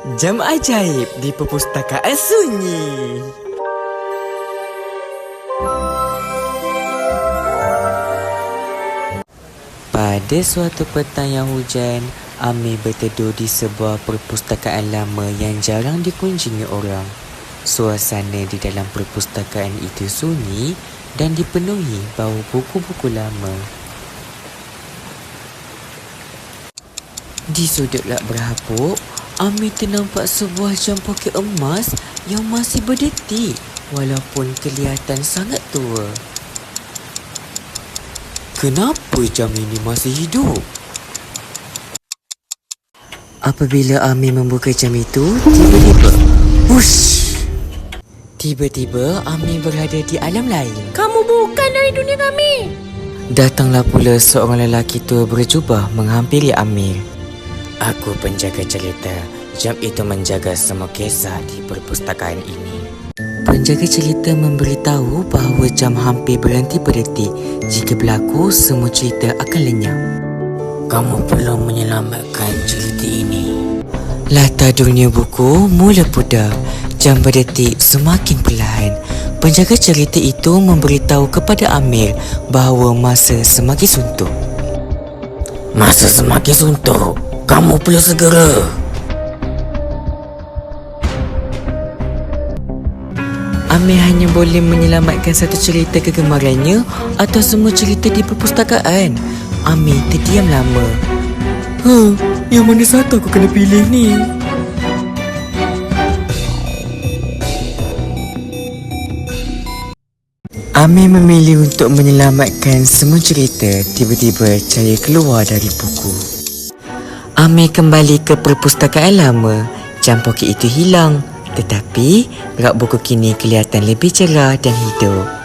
Jam ajaib di perpustakaan sunyi. Pada suatu petang yang hujan, Amir berteduh di sebuah perpustakaan lama yang jarang dikunjungi orang. Suasana di dalam perpustakaan itu sunyi dan dipenuhi bau buku-buku lama. Di sudut lap berhabuk, Amir ternampak sebuah jam poket emas yang masih berdetik walaupun kelihatan sangat tua. Kenapa jam ini masih hidup? Apabila Amir membuka jam itu, tiba-tiba, wush! Tiba-tiba Amir berada di alam lain. Kamu bukan dari dunia kami. Datanglah pula seorang lelaki tua berjubah menghampiri Amir. Aku penjaga cerita. Jam itu menjaga semua kisah di perpustakaan ini. Penjaga cerita memberitahu bahawa jam hampir berhenti berdetik. Jika berlaku, semua cerita akan lenyap. Kamu perlu menyelamatkan cerita ini. Latar dunia buku mula pudar. Jam berdetik semakin perlahan. Penjaga cerita itu memberitahu kepada Amir bahawa masa semakin suntuk. Masa semakin suntuk. Kamu perlu segera. Amir hanya boleh menyelamatkan satu cerita kegemarannya atau semua cerita di perpustakaan. Amir terdiam lama. Yang mana satu aku kena pilih ni? Amir memilih untuk menyelamatkan semua cerita. Tiba-tiba cahaya keluar dari buku. Amir kembali ke perpustakaan lama. Jam poket itu hilang. Tetapi rak buku kini kelihatan lebih cerah dan hidup.